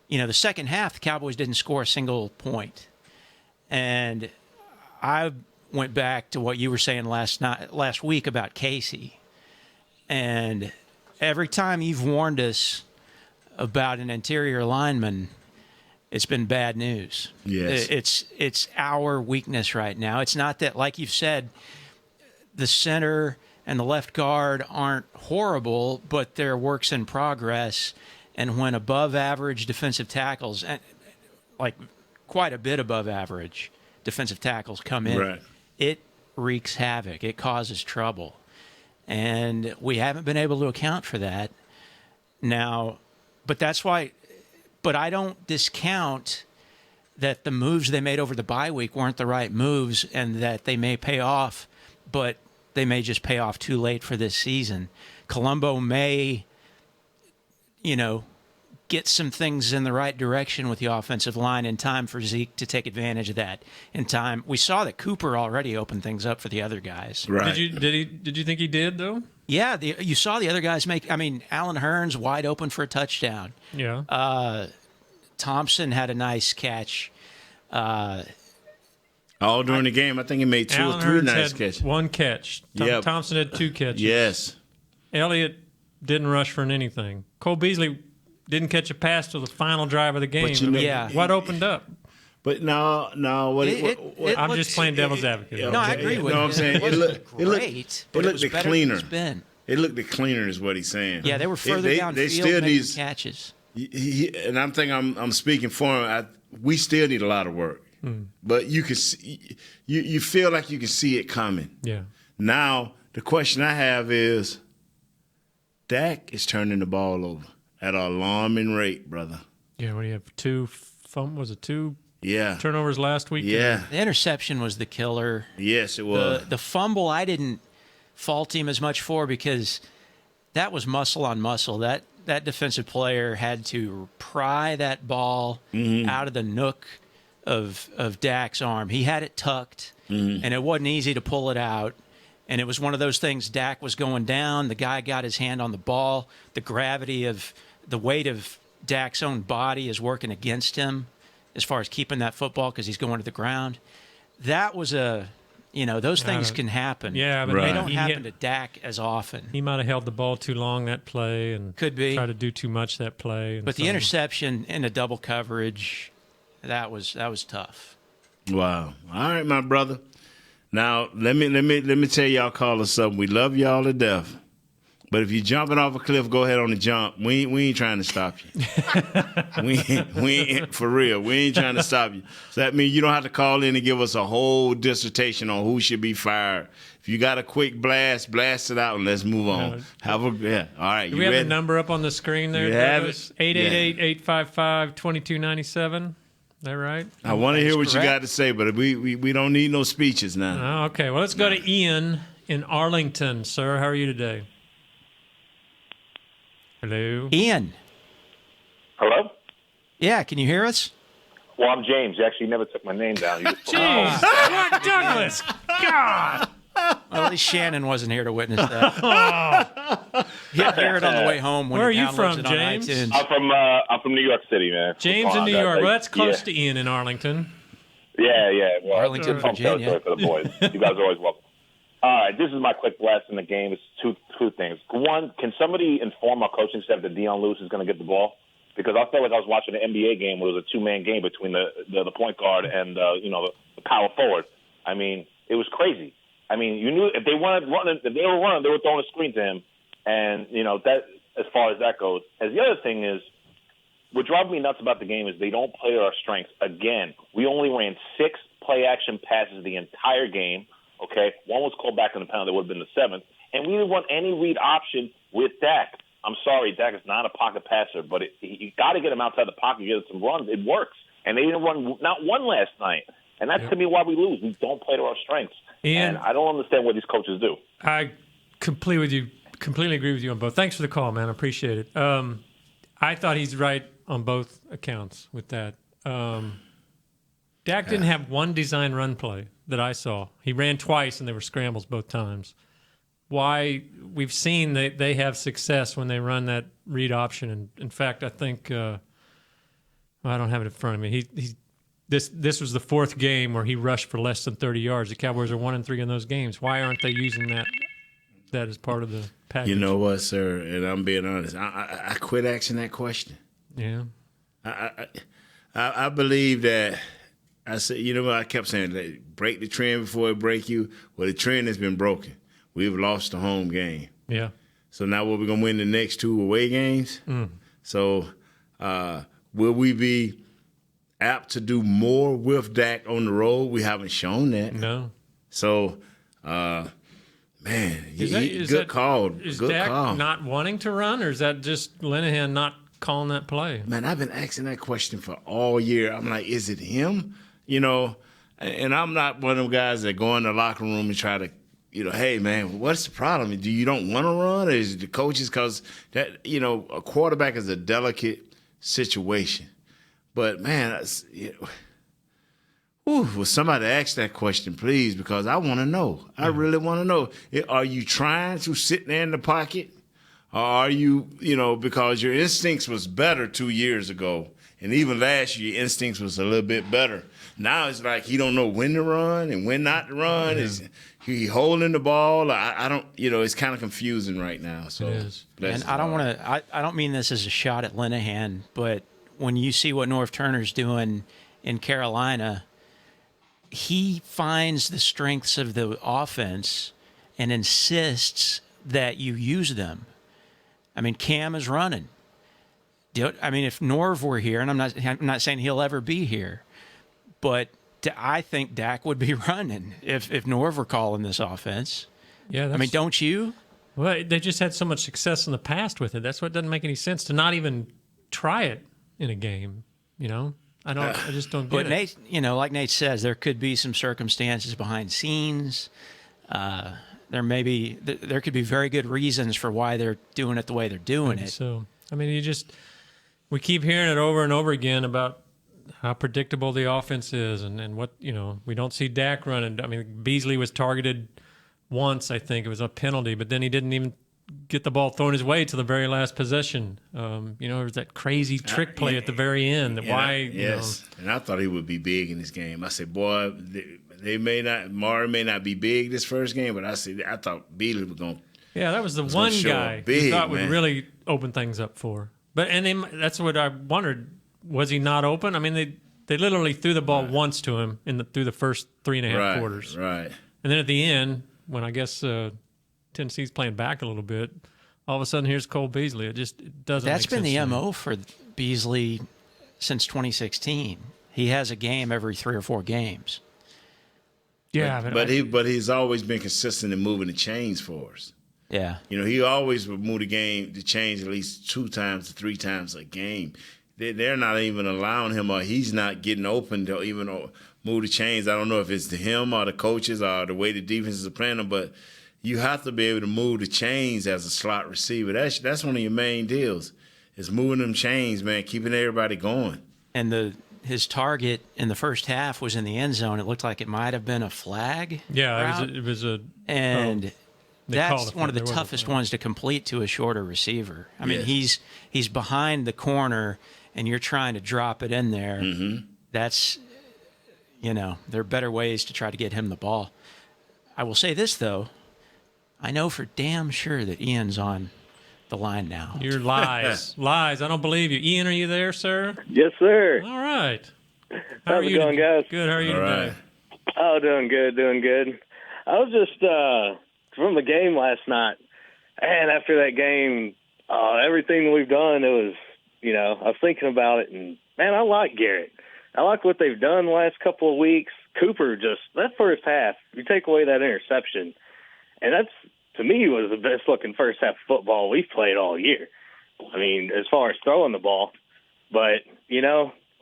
the second half, the Cowboys didn't score a single point. And I went back to what you were saying last week about Casey. And every time you've warned us about an interior lineman, it's been bad news. Yes. It's our weakness right now. It's not that, like you've said, the center and the left guard aren't horrible, but they're works in progress. And when above average defensive tackles, and like quite a bit above average defensive tackles come in, Right. it wreaks havoc. It causes trouble. And we haven't been able to account for that. Now, but that's why. But I don't discount that the moves they made over the bye week weren't the right moves and that they may pay off, but they may just pay off too late for this season. Colombo may, get some things in the right direction with the offensive line in time for Zeke to take advantage of that. In time, we saw that Cooper already opened things up for the other guys. Right. Did you think he did though? Yeah, you saw the other guys make. Alan Hearns wide open for a touchdown. Yeah. Thompson had a nice catch. All during the game, I think he made two Alan or three Hearns nice had catches. one catch. Yep. Thompson had two catches. Yes. Elliott didn't rush for anything. Cole Beasley didn't catch a pass till the final drive of the game. What opened up? But no. I'm just playing devil's advocate. No, I agree with you. I'm saying It wasn't great, but it was better than cleaner. it's been. It looked cleaner, is what he's saying. Yeah, they were further downfield They still making need catches. And I'm thinking I'm speaking for him. We still need a lot of work, but you can see, you feel like you can see it coming. Yeah. Now the question I have is, Dak is turning the ball over at an alarming rate, brother. Yeah. What do you have? Two Yeah. turnovers last week? Yeah. The interception was the killer. Yes, it was. The fumble I didn't fault him as much for because that was muscle on muscle. That defensive player had to pry that ball out of the nook of Dak's arm. He had it tucked, and it wasn't easy to pull it out. And it was one of those things, Dak was going down. The guy got his hand on the ball. The gravity of the weight of Dak's own body is working against him as far as keeping that football because he's going to the ground. that was those things can happen. Yeah, but they don't happen to Dak as often. He might have held the ball too long that play and could be try to do too much that play. But the interception in a double coverage, that was tough. Wow. All right, my brother. Now let me tell y'all callers something. We love y'all to death. But if you're jumping off a cliff, go ahead on the jump. We ain't trying to stop you. we ain't for real. We ain't trying to stop you. So that means you don't have to call in and give us a whole dissertation on who should be fired. If you got a quick blast it out and let's move on. All right. Do we have the number up on the screen there? You have it? 888-855-2297. Is that right? I want to hear what you got to say, but we don't need no speeches now. Oh, okay. Well, let's go to Ian in Arlington. Sir, how are you today? Hello? Ian. Hello? Yeah, can you hear us? Well, I'm James. You actually never took my name down. You just James! What, Douglas? God! Well, at least Shannon wasn't here to witness that. He'll hear it on the way home. When Where are he you downloads from, it on James? iTunes. I'm from New York City, man. James in New York. Well, that's close to Ian in Arlington. Yeah. Well, Arlington, home Virginia. territory for the boys. You guys are always welcome. All right, this is my quick blast in the game. It's two things. One, can somebody inform our coaching staff that Deion Lewis is going to get the ball? Because I felt like I was watching an NBA game where it was a two-man game between the point guard and the power forward. I mean, it was crazy. I mean, you knew if they were running, they were throwing a screen to him, and that as far as that goes. As the other thing is, what drives me nuts about the game is they don't play to our strengths. Again, we only ran 6 play-action passes the entire game. Okay, one was called back in the penalty. That would have been the 7th. And we didn't run any read option with Dak. I'm sorry, Dak is not a pocket passer, but you got to get him outside the pocket, get some runs. It works. And they didn't run not one last night. And that's to me why we lose. We don't play to our strengths. And I don't understand what these coaches do. I completely agree with you on both. Thanks for the call, man. I appreciate it. I thought he's right on both accounts with that. Dak didn't have one design run play that I saw. He ran twice, and they were scrambles both times. Why we've seen that they have success when they run that read option. And in fact, I think I don't have it in front of me. This was the 4th game where he rushed for less than 30 yards. The Cowboys are 1-3 in those games. Why aren't they using that as part of the package? You know what, sir? And I'm being honest. I quit asking that question. Yeah. I believe that. I said, what I kept saying, break the trend before it break you. Well, the trend has been broken. We've lost the home game. Yeah. So now we're going to win the next 2 away games. So will we be apt to do more with Dak on the road? We haven't shown that. No. So, man, Is good call. Is Good Dak call. not wanting to run, or is that just Linehan not calling that play? Man, I've been asking that question for all year. I'm like, is it him? And I'm not one of them guys that go in the locker room and try to, hey, man, what's the problem? Do you don't want to run? Or is it the coaches? Because that, a quarterback is a delicate situation. But, man, will somebody ask that question, please? Because I want to know. I really want to know. Are you trying to sit there in the pocket? Or are you, because your instincts was better 2 years ago. And even last year, your instincts was a little bit better. Now it's like he don't know when to run and when not to run. Yeah. Is he holding the ball? I don't. It's kind of confusing right now. So it is. And I don't want to. I don't mean this as a shot at Linehan, but when you see what Norv Turner's doing in Carolina, he finds the strengths of the offense and insists that you use them. I mean, Cam is running. If Norv were here, and I'm not saying he'll ever be here, but I think Dak would be running if Norv were calling this offense. Yeah, don't you? Well, they just had so much success in the past with it. That's what doesn't make any sense to not even try it in a game. I just don't get but it. Nate, like Nate says, there could be some circumstances behind scenes. There could be very good reasons for why they're doing it the way they're doing it. So, we keep hearing it over and over again about how predictable the offense is and what, we don't see Dak running. Beasley was targeted once, I think. It was a penalty, but then he didn't even get the ball thrown his way to the very last possession. There was that crazy trick play at the very end. And I thought he would be big in this game. I said, boy, Maury may not be big this first game, but I thought Beasley was going. Yeah, that was the one guy you thought would really open things up for. But that's what I wondered. Was he not open? I mean, they literally threw the ball once to him through the first 3.5 quarters. Right. And then at the end, when I guess Tennessee's playing back a little bit, all of a sudden here's Cole Beasley. It doesn't. That's make been sense the to me. MO for Beasley since 2016. He has a game every 3 or 4 games. Yeah, but he's always been consistent in moving the chains for us. Yeah. He always would move the chains at least 2 times to 3 times a game. They're not even allowing him, or he's not getting open to even move the chains. I don't know if it's to him or the coaches or the way the defenses are playing them, but you have to be able to move the chains as a slot receiver. That's one of your main deals, is moving them chains, man, keeping everybody going. And his target in the first half was in the end zone. It looked like it might have been a flag. Yeah, it was a and that's one of the toughest ones to complete to a shorter receiver. I mean, he's behind the corner, and you're trying to drop it in there. Mm-hmm. That's, there are better ways to try to get him the ball. I will say this, though. I know for damn sure that Ian's on the line now. You're lies. Lies. I don't believe you. Ian, are you there, sir? Yes, sir. All right. How's it going, guys? Good. How are you today? Oh, doing good. I was just from the game last night, and after that game, everything we've done, it was, I was thinking about it, and, man, I like Garrett. I like what they've done the last couple of weeks. Cooper, just that first half, you take away that interception, and that's, to me, was the best-looking first half of football we've played all year. I mean, as far as throwing the ball. But,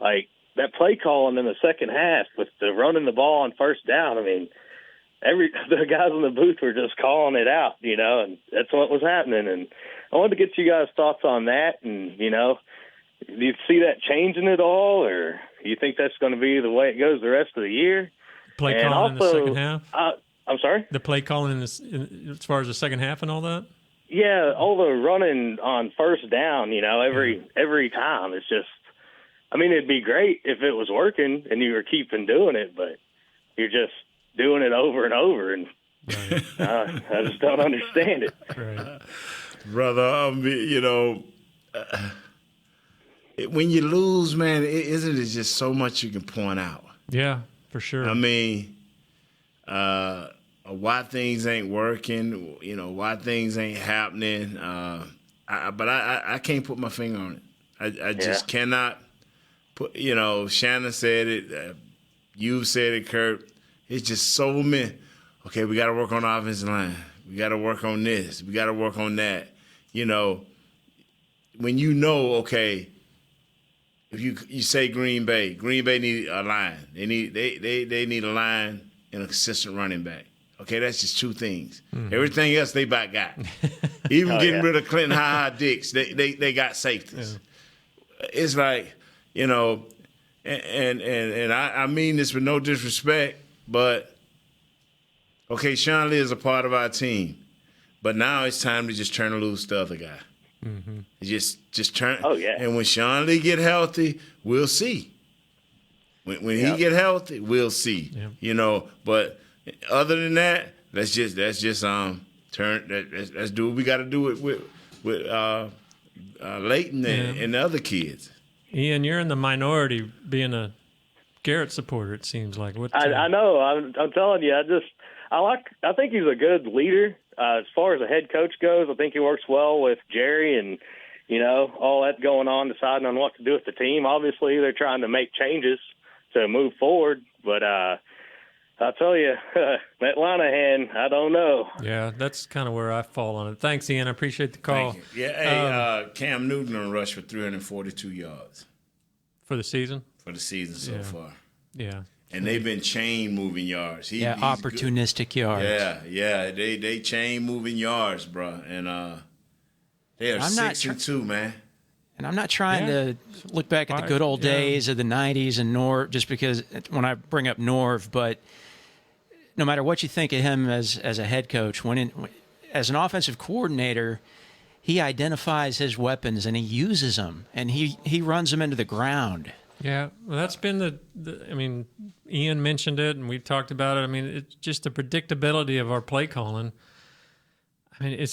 like that play calling in the second half with the running the ball on first down, I mean, the guys in the booth were just calling it out, and that's what was happening. And I wanted to get you guys' thoughts on that. And, do you see that changing at all, or you think that's going to be the way it goes the rest of the year? Play calling in the second half? I'm sorry? The play calling as far as the second half and all that? Yeah, all the running on first down, every time. It's just, I mean, it'd be great if it was working and you were keeping doing it, but you're just doing it over and over, and I just don't understand it. Right. Brother, when you lose, man, isn't it just so much you can point out? Yeah, for sure. I mean, why things ain't working, why things ain't happening. But I can't put my finger on it. I just cannot put, Shannon said it, you said it, Kurt. It's just so many. Okay, we got to work on the offensive line. We got to work on this. We got to work on that. When okay, if you say Green Bay need a line. They need a line and a consistent running back. Okay, that's just 2 things. Mm-hmm. Everything else they about got. Even getting rid of Clinton Dix, they got safeties. Yeah. It's like, and I mean this with no disrespect, but okay, Sean Lee is a part of our team, but now it's time to just turn loose the other guy. Mm-hmm. Just turn. Oh yeah. And when Sean Lee get healthy, we'll see. When he get healthy, we'll see. Yep. But other than that, let's just turn. Let's do what we got to do with Leighton and the other kids. Ian, you're in the minority being a Garrett supporter. It seems like. I know. I'm telling you. I think he's a good leader. As far as a head coach goes, I think he works well with Jerry and, all that going on, deciding on what to do with the team. Obviously, they're trying to make changes to move forward. But I'll tell you, that Linehan, I don't know. Yeah, that's kind of where I fall on it. Thanks, Ian. I appreciate the call. Yeah, Cam Newton on rush for 342 yards. For the season? For the season so far. Yeah. And they've been chain moving yards. He's opportunistic yards. Yeah. They chain moving yards, bro. And they are 6-2, man. And I'm not trying to look back at the good old days of the 90s and Norv, just because when I bring up Norv, but no matter what you think of him as a head coach, as an offensive coordinator, he identifies his weapons and he uses them and he runs them into the ground. Yeah, well, that's been the I mean, Ian mentioned it, and we've talked about it. I mean, it's just the predictability of our play calling. I mean,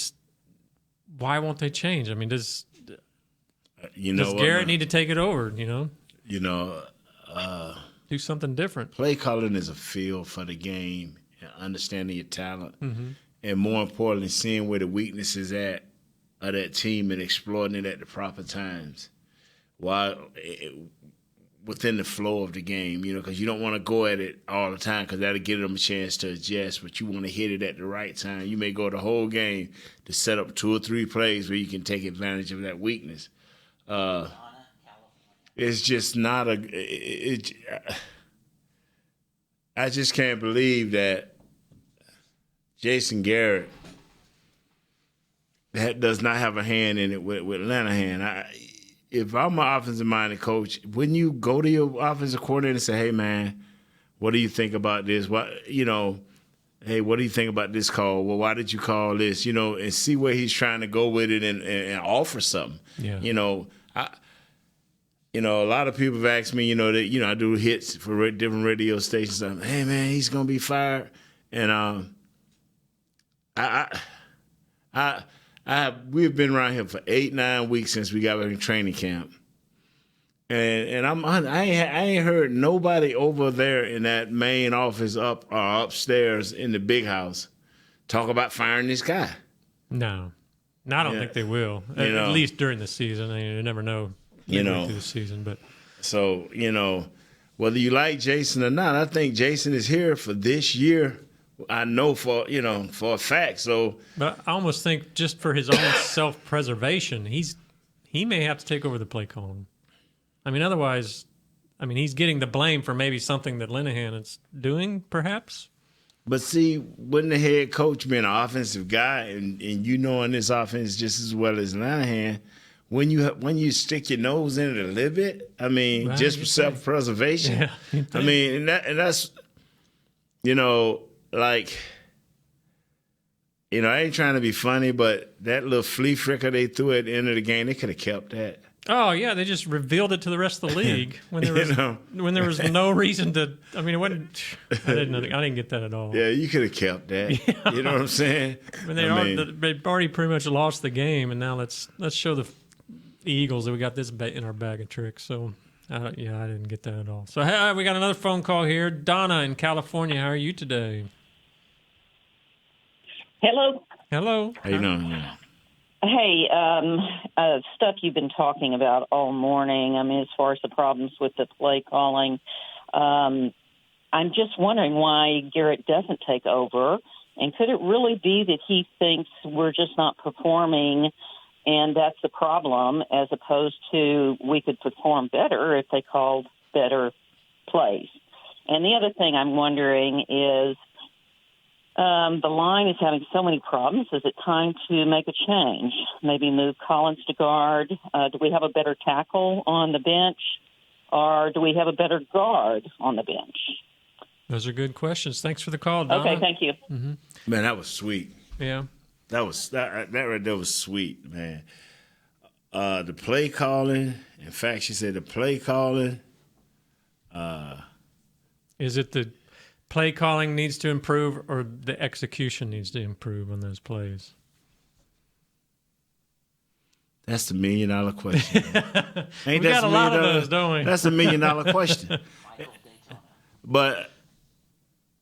why won't they change? I mean, does Garrett need to take it over? Do something different. Play calling is a feel for the game, and understanding your talent, and more importantly, seeing where the weakness is at of that team and exploiting it at the proper times, while within the flow of the game. Because you don't want to go at it all the time, because that'll give them a chance to adjust. But you want to hit it at the right time. You may go the whole game to set up 2 or 3 plays where you can take advantage of that weakness. It's just not I just can't believe that Jason Garrett does not have a hand in it with Linehan. If I'm an offensive-minded coach, wouldn't you go to your offensive coordinator and say, hey, man, what do you think about this? Hey, what do you think about this call? Well, why did you call this? And see where he's trying to go with it and offer something. Yeah. A lot of people have asked me, that, I do hits for different radio stations. Hey, man, he's going to be fired. And we've been around here for 8-9 weeks since we got back in training camp. And I ain't heard nobody over there in that main office upstairs in the big house talk about firing this guy. No, I don't think they will. At least during the season. I mean, you never know. Through the season, but so whether you like Jason or not, I think Jason is here for this year. I know for a fact. So, but I almost think just for his own self-preservation, he may have to take over the play calling. I mean, otherwise, he's getting the blame for maybe something that Linehan is doing, perhaps. But see, wouldn't the head coach be an offensive guy, and knowing this offense just as well as Linehan? When you stick your nose in it a little bit, just for self-preservation. Yeah, and that's, I ain't trying to be funny, but that little flea flicker they threw at the end of the game, they could have kept that. Oh yeah, they just revealed it to the rest of the league when there was no reason to. I mean, it wasn't. I didn't get that at all. Yeah, you could have kept that. Yeah. You know what I'm saying? They've already pretty much lost the game, and now let's show the Eagles that we got this in our bag of tricks. So, I didn't get that at all. So, hey, we got another phone call here. Donna in California, how are you today? Hello. Hello. How you doing? Hey, stuff you've been talking about all morning. As far as the problems with the play calling, I'm just wondering why Garrett doesn't take over. And could it really be that he thinks we're just not performing, and that's the problem, as opposed to we could perform better if they called better plays? And the other thing I'm wondering is the line is having so many problems. Is it time to make a change? Maybe move Collins to guard? Do we have a better tackle on the bench? Or do we have a better guard on the bench? Those are good questions. Thanks for the call, Donna. Okay, thank you. Mm-hmm. Man, that was sweet. Yeah. That right there was sweet, man. The play calling, in fact, she said the play calling. Is it the play calling needs to improve, or the execution needs to improve on those plays? That's the $1 million question. We got a lot of those, don't we? That's the $1 million question. But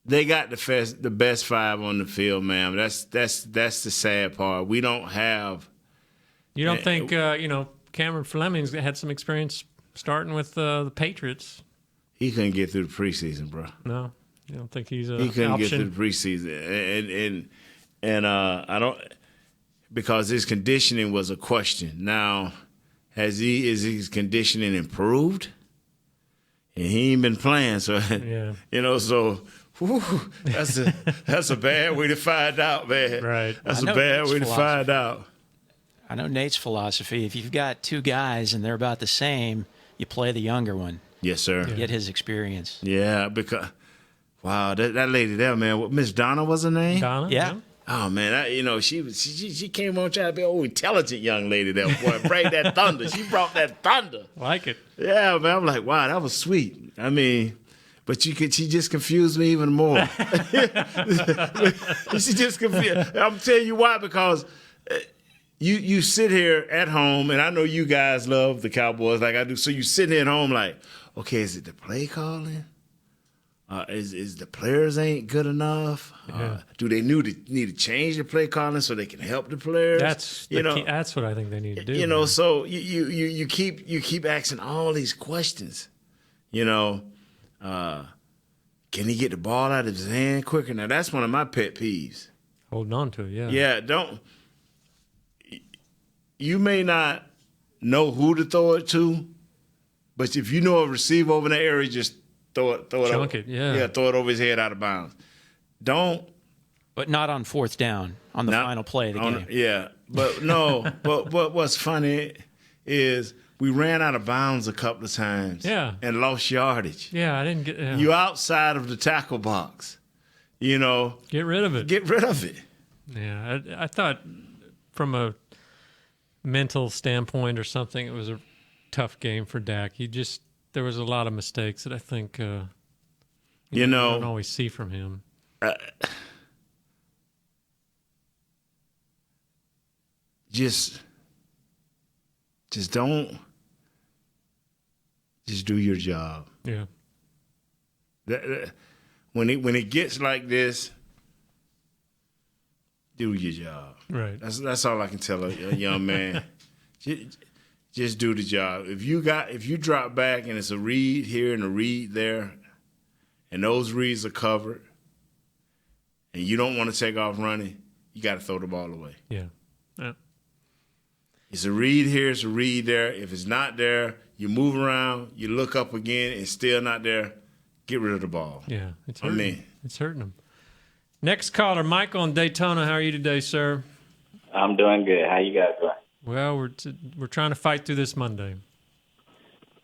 they got the best 5 on the field, man. That's the sad part. We don't have. You don't think Cameron Fleming's had some experience starting with the Patriots? He couldn't get through the preseason, bro. No, you don't think he's he couldn't get through the preseason, and I don't, because his conditioning was a question. Now, is his conditioning improved? And he ain't been playing, so yeah. So. Whew, that's a bad way to find out, man. Right. That's a bad way to find out. I know Nate's philosophy. If you've got 2 guys and they're about the same, you play the younger one. Yes, sir. Get his experience. Yeah, because that lady there, man. Miss Donna was her name. Donna. Yeah. Oh man, she came on trying to be an old intelligent young lady there. Boy, bring that thunder. She brought that thunder. Like it. Yeah, man. I'm like, wow, that was sweet. But she just confused me even more. She just confused. I'm telling you why, because you sit here at home, and I know you guys love the Cowboys like I do. So you sit here at home like, okay, is it the play calling? Is the players ain't good enough? Yeah. Do they need to change the play calling so they can help the players? That's that's what I think they need to do. You know, so you keep asking all these questions. You know, can he get the ball out of his hand quicker? Now that's one of my pet peeves. Holding on to it, yeah. Yeah, don't. You may not know who to throw it to, but if you know a receiver over in the area, just throw it Chunk over. it, yeah. Yeah, throw it over his head out of bounds. Don't. But not on fourth down on the final play of the game. Yeah, but no. but what's funny is we ran out of bounds a couple of times. Yeah. And lost yardage. Yeah, I didn't get. Yeah. You outside of the tackle box. You know. Get rid of it. Get rid of it. Yeah, I thought from a mental standpoint or something, it was a tough game for Dak. There was a lot of mistakes that I think you don't always see from him. Just don't. Just do your job. Yeah. When it gets like this, do your job. Right. That's all I can tell a young man. Just do the job. If you drop back and it's a read here and a read there, and those reads are covered, and you don't want to take off running, you got to throw the ball away. Yeah. It's a read here, it's a read there. If it's not there, you move around, you look up again, it's still not there. Get rid of the ball. Yeah, it's hurting. It's hurting him. Next caller, Michael in Daytona. How are you today, sir? I'm doing good. How you guys doing? Well, we're trying to fight through this Monday.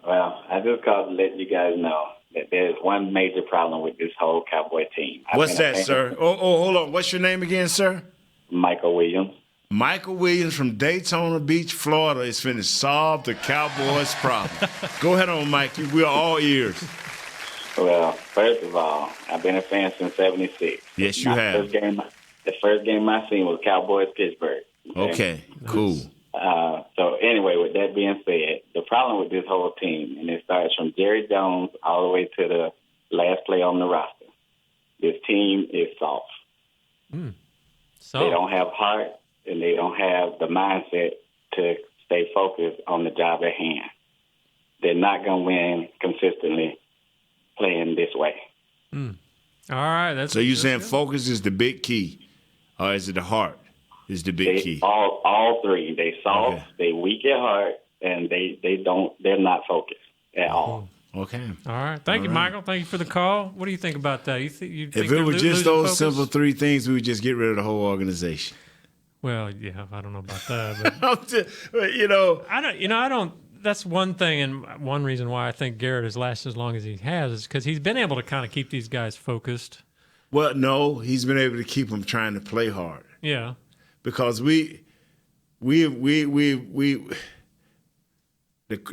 Well, I just called to let you guys know that there's one major problem with this whole Cowboy team. What's that, sir? Oh, hold on. What's your name again, sir? Michael Williams. Michael Williams from Daytona Beach, Florida is finna solve the Cowboys' problem. Go ahead on, Mike. We are all ears. Well, first of all, I've been a fan since '76. Yes, you have. The first game I seen was Cowboys-Pittsburgh. Okay, cool. So anyway, with that being said, the problem with this whole team, and it starts from Jerry Jones all the way to the last play on the roster, this team is soft. So they don't have heart, and they don't have the mindset to stay focused on the job at hand. They're not going to win consistently playing this way. All right. So you're saying focus is the big key, or is it the heart is the big key? All three. They soft, they weak at heart, and they're not focused at all. Okay. All right. Thank you, Michael. Thank you for the call. What do you think about that? You think if it were just those simple three things, we would just get rid of the whole organization. Well, yeah, I don't know about that, but you know, I don't. That's one thing, and one reason why I think Garrett has lasted as long as he has is because he's been able to kind of keep these guys focused. Well, no, he's been able to keep them trying to play hard. Yeah, because the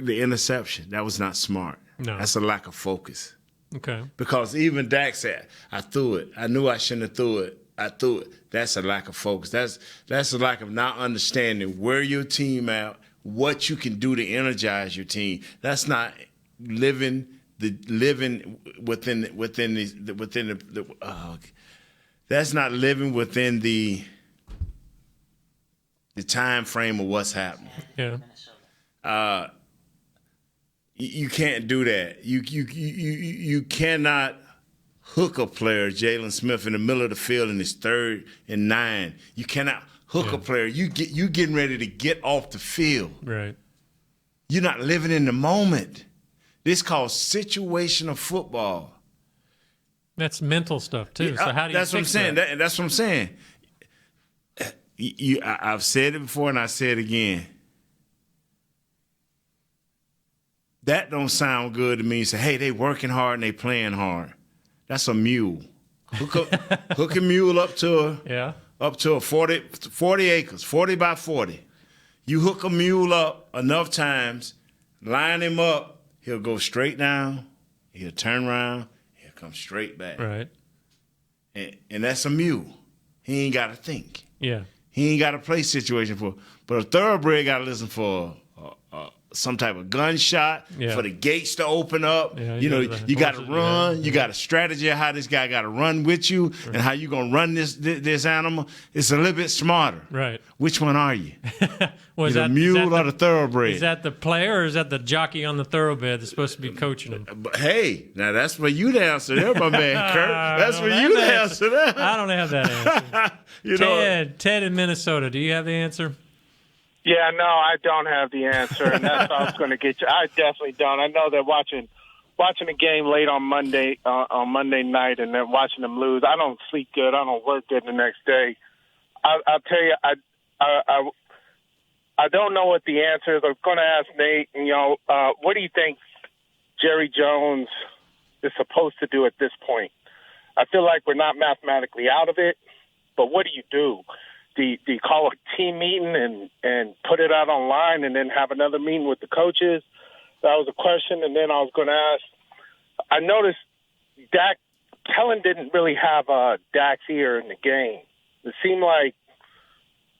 interception, that was not smart. No, that's a lack of focus. Okay, because even Dak said, "I threw it. I knew I shouldn't have threw it. I threw it." That's a lack of focus. That's a lack of not understanding where your team at, what you can do to energize your team. That's not living within the that's not living within the time frame of what's happening. Yeah. You can't do that. You cannot hook a player, Jalen Smith, in the middle of the field in his 3rd and 9. You cannot hook a player. You getting ready to get off the field. Right. You're not living in the moment. This is called situational football. That's mental stuff too. So how do you? That's what I'm saying. That's what I'm saying. I've said it before and I say it again. That don't sound good to me. You say, hey, they working hard and they playing hard. That's a mule. Hook a mule up to a 40 acres, 40 by 40. You hook a mule up enough times, line him up, he'll go straight down, he'll turn around, he'll come straight back. Right. And that's a mule. He ain't got to think. Yeah. He ain't got a play situation for. But a thoroughbred got to listen for some type of gunshot, for the gates to open up. Yeah, you got to run. You got a strategy of how this guy got to run with you and how you going to run this animal. It's a little bit smarter. Right. Which one are you? Well, the mule or the thoroughbred? Is that the player or is that the jockey on the thoroughbred that's supposed to be coaching him? But hey, now that's for you to answer there, my man, Kurt. That's for you to answer that. I don't have that answer. Ted in Minnesota, do you have the answer? Yeah, no, I don't have the answer, and that's what I was going to get you. I definitely don't. I know that watching a game late on Monday night and then watching them lose, I don't sleep good. I don't work good the next day. I'll tell you, I don't know what the answer is. I'm going to ask Nate. What do you think Jerry Jones is supposed to do at this point? I feel like we're not mathematically out of it, but what do you do? Do you call a team meeting and put it out online and then have another meeting with the coaches? That was a question. And then I was going to ask, I noticed Kellen didn't really have Dak's ear in the game. It seemed like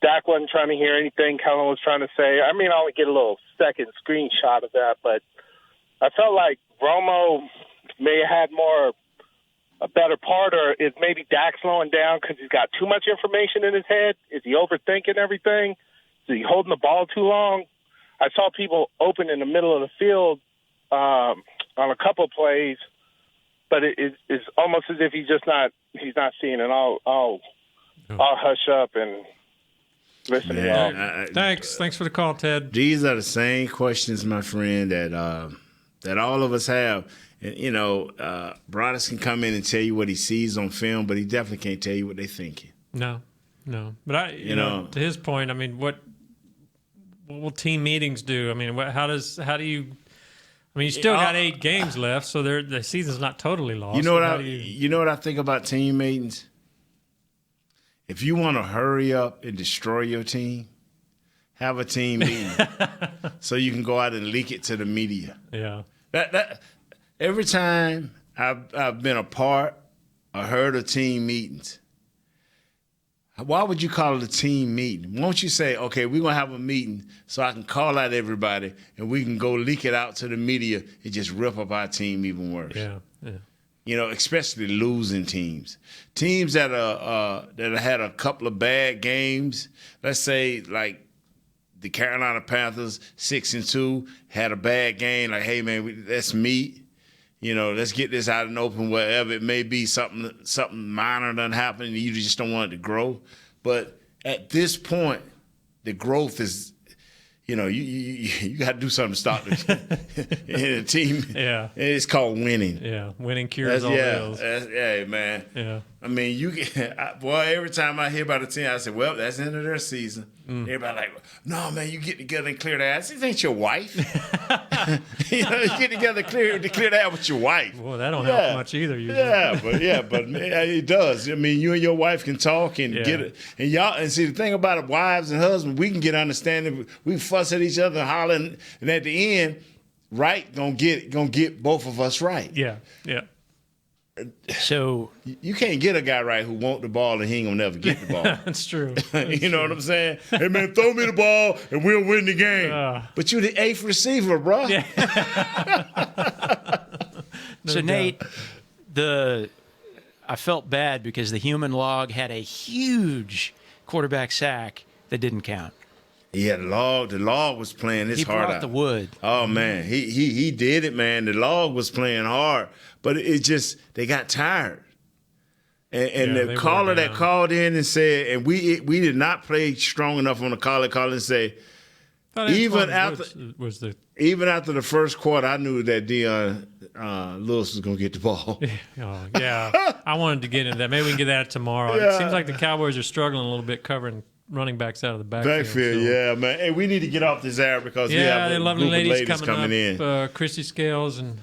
Dak wasn't trying to hear anything Kellen was trying to say. I mean, I only get a little second screenshot of that, but I felt like Romo may have had a better part, or is maybe Dak slowing down because he's got too much information in his head? Is he overthinking everything? Is he holding the ball too long? I saw people open in the middle of the field on a couple of plays, but it's almost as if he's not seeing it. I'll hush up and listen to y'all. Thanks for the call, Ted. These are the same questions, my friend, that all of us have. And, Broadus can come in and tell you what he sees on film, but he definitely can't tell you what they're thinking. No. But to his point, I mean, what will team meetings do? I mean, you still got 8 games left, so the season's not totally lost. You know what I think about team meetings? If you want to hurry up and destroy your team, have a team meeting so you can go out and leak it to the media. Yeah. That every time I've been a part or heard of team meetings, why would you call it a team meeting? Won't you say, okay, we're going to have a meeting so I can call out everybody and we can go leak it out to the media and just rip up our team even worse? Yeah. Especially losing teams. Teams that had a couple of bad games, let's say like the Carolina Panthers, 6-2, had a bad game. Like, hey, man, let's meet. Let's get this out in the open, wherever it may be. Something minor done happened, and you just don't want it to grow. But at this point, the growth is, you got to do something to stop it in a team. Yeah, it's called winning. Yeah, winning cures all ills. Yeah, man. Yeah. I mean, every time I hear about a team, I say, well, that's the end of their season. Everybody like, no, man, you get together and clear the ass. This ain't your wife. You get together to clear that with your wife. Well, that don't help much either. Usually. But it does. I mean, you and your wife can talk and get it. And see, the thing about it, wives and husbands, we can get understanding. We fuss at each other and holler, and at the end, right, gonna get both of us right. Yeah. So you can't get a guy right who want the ball and he ain't gonna never get the ball. That's true. You know what I'm saying? Hey man, throw me the ball and we'll win the game. But you're the 8th receiver, bro. Yeah. So Nate, I felt bad because the human log had a huge quarterback sack that didn't count. Yeah, the log was playing his heart out. He brought the wood. Oh man, he did it, man. The log was playing hard, but it just they got tired. And the caller that called in and said, and we did not play strong enough on the call and say, even after the first quarter, I knew that Deion Lewis was going to get the ball. Yeah, I wanted to get into that. Maybe we can get that tomorrow. Yeah. It seems like the Cowboys are struggling a little bit covering running backs out of the backfield. Yeah, man. Hey, we need to get off this air because we have a lovely group of ladies coming in. Christy Scales and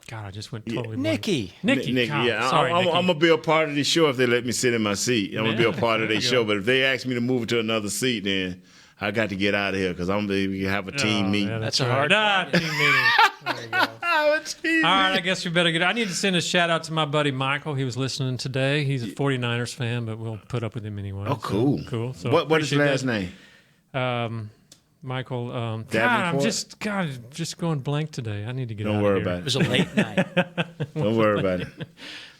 God, I just went totally Nikki. Yeah, sorry, I'm Nikki. gonna be a part of this show if they let me sit in my seat. I'm gonna be a part of their show. But if they ask me to move to another seat, then I got to get out of here because I'm going to have a team meeting. Yeah, That's a hard team meeting. There you go. All right, I guess we better get. I need to send a shout out to my buddy Michael. He was listening today. He's a 49ers fan, but we'll put up with him anyway. Oh, cool. So, cool. So what is his last name? Michael. God, Davenport? I'm just going blank today. I need to get Don't out worry of here. about it. It was a late night. Don't worry about it.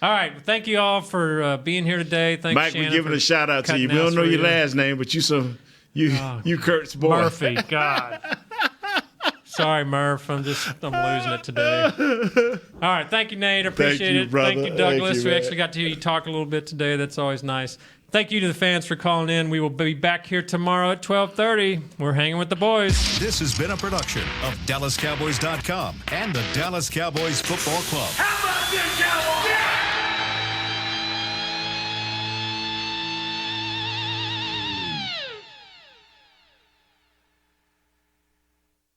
All right. Thank you all for being here today. Thanks, Mike, Shannon, we're giving for a shout out to cutting you. We don't house know for your you. last name, but you Kurt's boy. Murphy. God. Sorry, Murph. I'm losing it today. All right. Thank you, Nate. I appreciate you, it. brother. Thank you, Douglas. Thank you, we man. actually got to hear you talk a little bit today. That's always nice. Thank you to the fans for calling in. We will be back here tomorrow at 12:30. We're hanging with the boys. This has been a production of DallasCowboys.com and the Dallas Cowboys Football Club. How about this, Cowboys?